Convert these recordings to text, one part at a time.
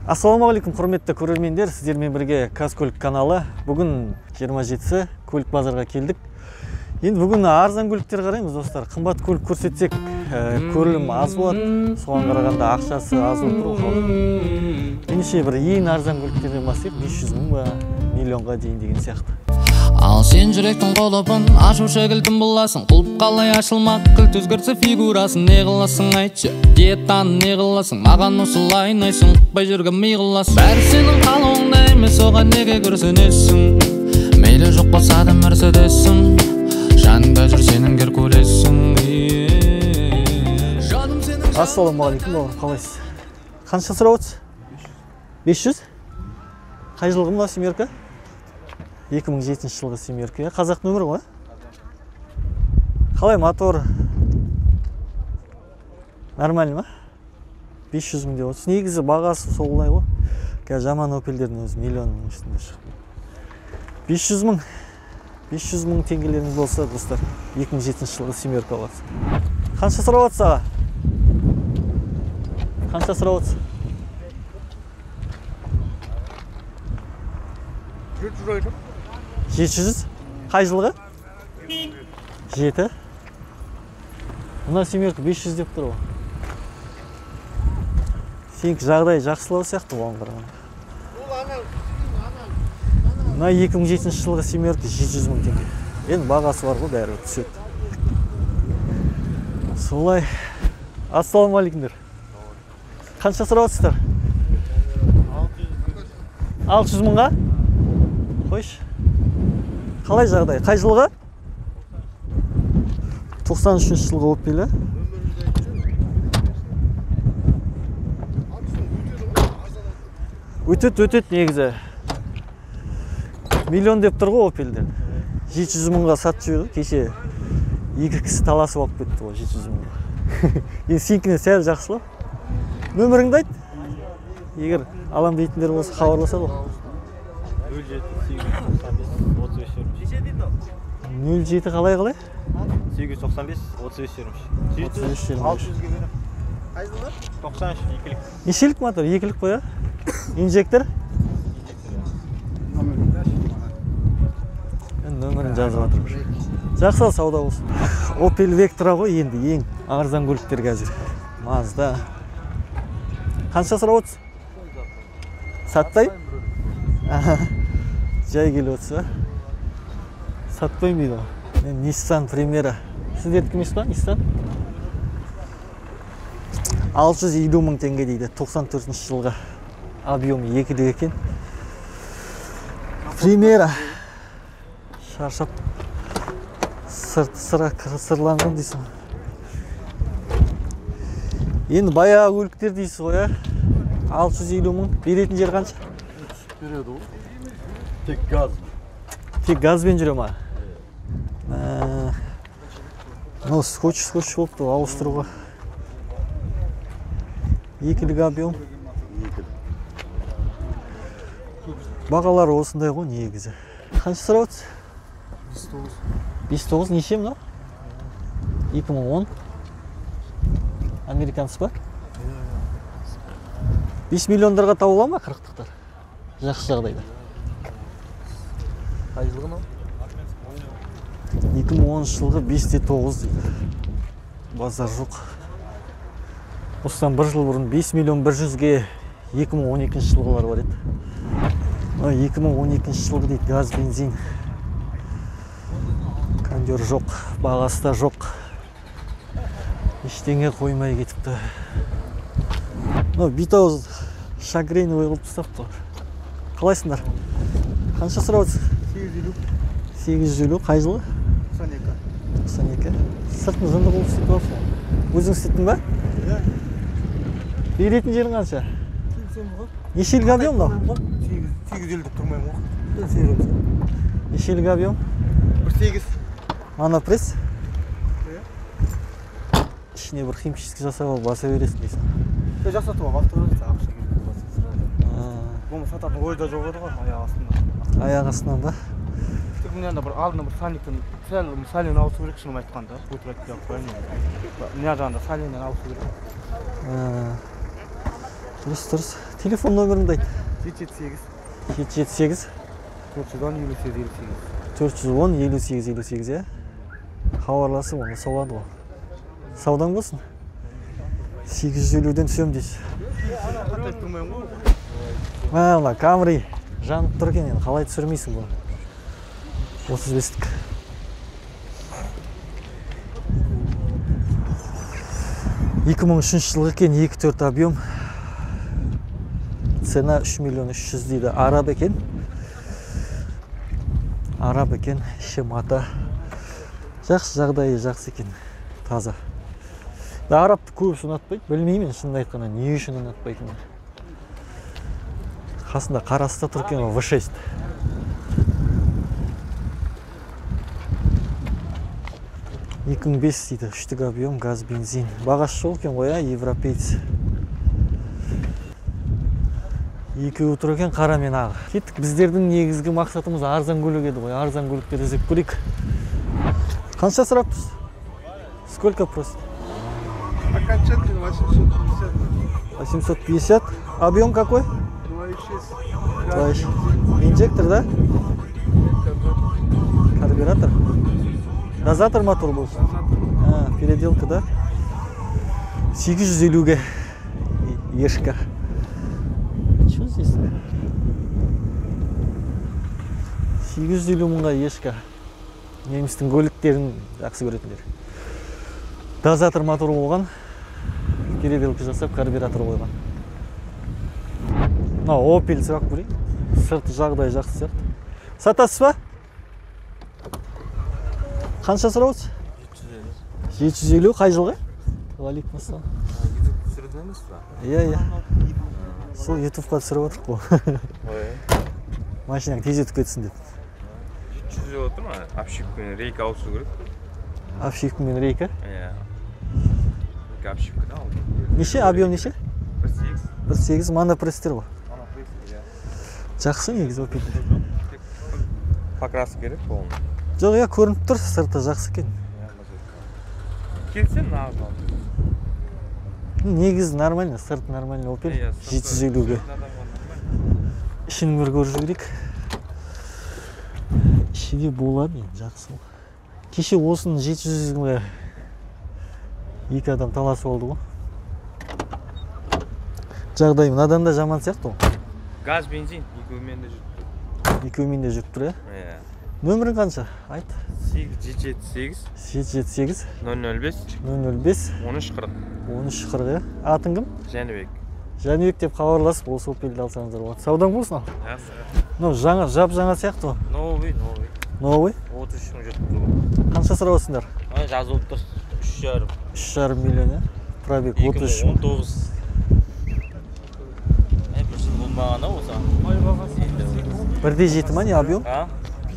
Ассалаумағалейкум, құрметті көрермендер, сіздермен бірге Казкөлік каналы. Бүгін 27-сі көлік базарға келдік. Енді бүгін арзан көліктер қараймыз, достар. Қымбат көлік көрсетсек, көрілім аз болады. Соған қарағанда ақшасы аз отыр ғой. Ендеше бір ең арзан көліктерден бастайық, 500 мың ба, миллионға дейін деген сияқты. Ал сен жүректің қолыпын ашушы кілтін боласың. Құлып қалай ашылмақ, кілт өзгерсе фигурасын. Не қыласың айтшы, диетаны не қыласың? Маған осылай ұнайсың, ұқпай жүрген ми қыласың. Бәрі сенің қалауыңда емес, оған неге күрсінесің? Мейлі жоқ болса да мерседессің, жаныңда жүр сенің геркулессің. Ассалаумағалейкум, бауыр, қалайсыз? Қанша сұрап отырсыз? 500? Қай жылғы мына семерка? 2007 жылғы семерка, қазақ нөмірі ғой? Қалай мотор? Нормально ма? 500 мың деп отырсыз. Негізі бағасы солай ғой. Қазір жаман опелдердің өзі миллионның үстінде шығып. 500 мың теңгелеріңіз болса, достар, 2007 жылғы семерка аласыз. Қанша сұрап отырсыз аға? Қанша сұрап отырсыз? 700? Қай жылғы? 7? Мына семерка 500 деп тұр ғой. Сенікі жағдай жақсылау сияқты оған қарағанда. Мына 2007 жылғы семерка 700 мың теңге. Енді бағасы бар ғой, бәрі түседі. Солай. Ассалаумағалейкумдер. Қанша сұрап отырсыздар? 600 мыңға? Қойшы. Қалай жағдай? Қай жылғы? 93 жылғы опелі. Өтет негізі. Миллион деп тұр ғой опелден. 700 мыңға сатып жіберді. Кеше екі кісі таласып алып кетті ғой 700 мыңға. Енді сенікіне сәл жақсылау. Нөміріңді айт. Егер алам дейтіндер болса хабарласады ғой. 07 қалай? 895 35 25. 600-ге берем. Қай жылғы? 93 екілік. Нешелік мотор? Екілік қоя? Инжектор? Нөмірін жазып жатыр. Жақсы сауда болсын. Opel Vectra ғой енді ең арзан көліктер қазір. Mazda. Қанша сұрап отырсыз? Сатпай? Жай келіп отырсыз ба? Сатпайым дейді ғой. Мен Nissan Primera. Сіздердікі емес па, Nissan? 650 мың теңге дейді, 94 жылғы. Объемы 2-ді екен. Primera. Шаршап. Сырланған дейсің. Енді баяғы көліктер дейсіз ғой, 650 мың. Беретін жер қанша? Береді ғой. Тек газ. Тек газбен жүре ма? Скотч болыпты ауыстыруға. Екілік объем. Бағалары осындай ғой негізі. Қанша сұрап отырсыз? 59. Неше мынау? 2010. Американцы ба? 5 миллиондарға табыла ма қырықтықтар? Жақсы жағдайда. Қай жылғы мынау? 2010 жылғы 5-9 дейді. Базар жоқ. Осыдан бір жыл бұрын 5 миллион 100-ге 2012 жылғылар бар еді. 2012 жылғы дейді, газ, бензин. Кондер жоқ, бағасы да жоқ. Ештеңе қоймай кетіпті. Битауыз шагрейні ойғылып тұстапты. Қалайсыңдар? Қанша сұрап отырсыз? 850. Қай жылғы? 92. Сыртын жынды болып істеп алыпсың. Өзің істеттің ба? Беретін жерің қанша? Нешелік объем мынау? 850 деп тұрмаймын ғой. Нешелік объем? 1.8. Монопресс? Ішіне бір химчистка жасап алып баса бересің дейсің. Жасатып алып автор ақша келіп. Бұны сататын ойда жоқ еді ғой, аяқ астында. Аяқ астынан ба? Мына бір алдына бір сальниктен сәл сален ауысу керек, шынын айтқанда. Өтіп айтып қояйын. Мына жағында саленнен ауысу керек. Дұрыс. Телефон номеріңді айт. 778 778 410 58 410 58 58, хабарласып оны сауады ғой. Саудаң болсын. 850-ден түсем дейсіз. Қандай тұрмайын ғой? Мына Camry жанып тұр екен, енді қалай түсірмейсің бұны? 35-тік. Екі мың үшінші жылғы екен, 2.4 объем. Цена 3 миллион 300 дейді. Араб екен. Араб екен, іші мата. Жақсы, жағдайы жақсы екен, таза. Арабты көбісі ұнатпайды, білмеймін шынымды айтқанда не үшін ұнатпайтынын. Қасында қарасыда тұр екен, V6. Екі мың бес дейді, 3-тік объем, газ, бензин. Бағасы жоқ екен ғой, европейц. Екеуі тұр екен, қара мен ағы. Кеттік, біздердің негізгі мақсатымыз арзан көлік еді ғой, арзан көліктер іздеп көрейік. Қанша сұрапсыз? Сколько просит? Окончательно 850. 850. Объем какой? 2,6. Инжектор, да? Карбюратор? Дозатор мотор болсын? Переделка, да? 850-ге ешка. Что здесь? 850 мыңға ешка. Немістің көліктерін жақсы көретіндер. Дозатор мотор болған. Переделка жасап, карбюратор қойған. Opel сұрақ көрейін. Сырты жағдай жақсы сияқты. Сатасыз ба? Қанша сұрауыз? 750. Қай жылға? Алейкум ассалам. Түсірді емес па? Иә. Сол YouTube-қа түсіріп отырық қой. Машинаң тез өтіп кетсін деп. 700 отыр ма? Обшивкамен рейка ауысу керек. Обшивкамен рейка? Иә. Обшивкадан алды. Неше? Объем неше? 1.8. 1.8 монопрестер ғой. Монопрестер, иә. Жақсы негізі Opel. Покрас керек полный. Жоқ, иә, көрініп тұр, сырты жақсы екен. Келсем нағыз алды. Негізі нормально, сырт нормально Opel. 750-ге. Ішін бір көріп жүрейік. Ішіде болады, жақсы ол. Кеше осының 700-ге екі адам таласы болды ғой. Жағдай мынадан да жаман сияқты ғой. Газ, бензин, екеуімен де жүріп тұр. Екеуімен де жүріп тұр, Иә. Нөмірің қанша? Айт. 778 778 005 005 1340. 1340, атың кім? Жәнібек. Жәнібек деп хабарласып, осы Opel'ді алсаңыздар болады. Саудаң болсын ал. Жақсы. Жаңа, жап-жаңа сияқты ғой. Новый. Новый? 33 мың жетіп. Қанша сұрауысыңдар? Жазылып тұр. 3,5. 3,5 миллион, пробег 33. 2019. Bir жыл болмағаны осы. Бірде жеті ма, не объем?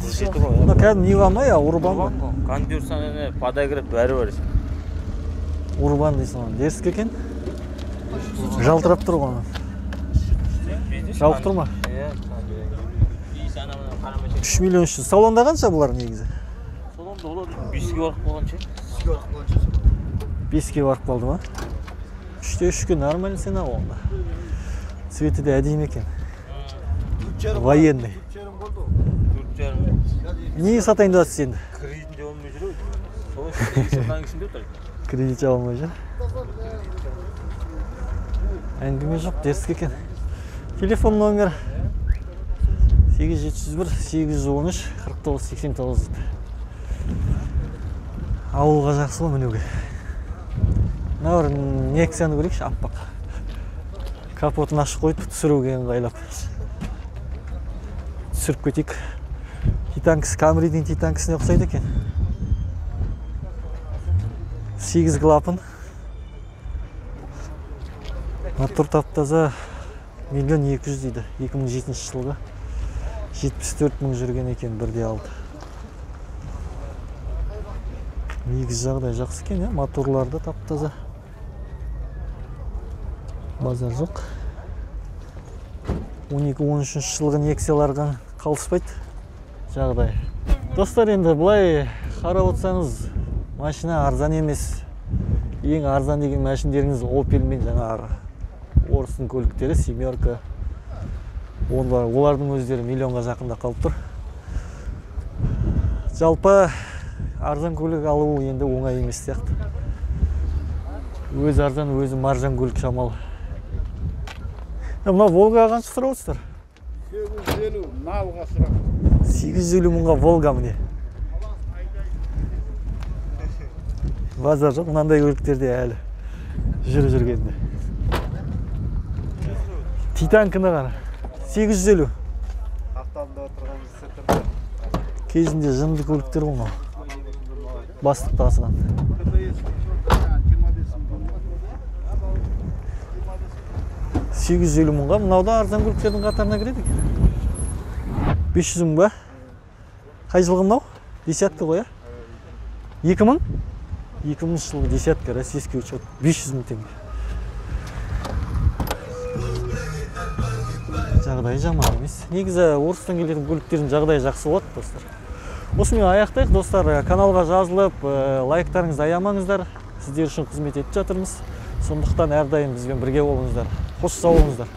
Жеті ғой. Кәдім не ма, урбан ба? Кондиционер, подогрев бәрі бар. Урбан дейсің оны, дерсік екен? Жалтырап тұр ғой. Жауып тұр ма? 3 миллион үшін. Салонда қанша бұлар негізі? Салонда олар 5-ге барып болғанша. 5-ге барып қалды ма? 3-те 3-ке нормально сена онда. Цветі де әдейім екен. Военный. 4,5. Не сатайын деп жатсыз енді? Кредитінде olmay жүр. Сол сатаның ішінде тұр. Кредит алмай жүр. Әңгіме жоқ, дерсік екен. Телефон номер 8701 813 49 89 дейді. Ауылға жақсы ғой мінуге. Мына бір Nexia-ны көрейікші, аппақ. Капотын ашып қойып, түсіруге ыңғайлап. Түсіріп кетейік. Титанкс, Camry'дің Титанксіне ұқсайды екен. 8 клапан. Мотор таптаза 1 200 000 дейді. 2007 жылғы. 74 мың жүрген екен, бірде алды. Негіз жағдай жақсы екен, моторларды таптаза. Базар жоқ. 12-13 жылғы Nexia-ларға қалыспайды жағдай. Достар, енді бұлай қарап отырсаңыз, машина арзан емес. Ең арзан деген машиналарыңыз Opel мен жаңағы орыстың көліктері семерка. Олардың өздері миллионға жақында қалып тұр. Жалпы арзан көлік алу енді оңай емес сияқты. Өзі арзан, өзі маржан көлік шамалы. Мына Волга қанша сұрап отырсыздар? 850 налға сұрақ. 850 мыңға Волга міне. Базар жоқ, мынандай көліктерде әлі жүргенде. Титанкіні ғана 850. Ақтамда отырғанымыз сәттірді. Кезінде жынды көліктер ғой мынау. Бастықта асыған. 850 мыңға мынау да арзан көліктердің қатарына кіреді екен. 500 мың ба? Қай жылғы мынау? Десятка ғой, 2000? 2000 жылғы десятка, российский учет. 500 мың теңге. Жағдай жаман емес. Негізі орыстан келетін көліктердің жағдайы жақсы болады, достар. Осымен аяқтайық, достар. Каналға жазылып, лайктарыңызды аямаңыздар. Сіздер үшін қызмет етіп жатырмыз. Сондықтан әрдайым бізбен бірге болыңыздар. Қош сау болыңыздар.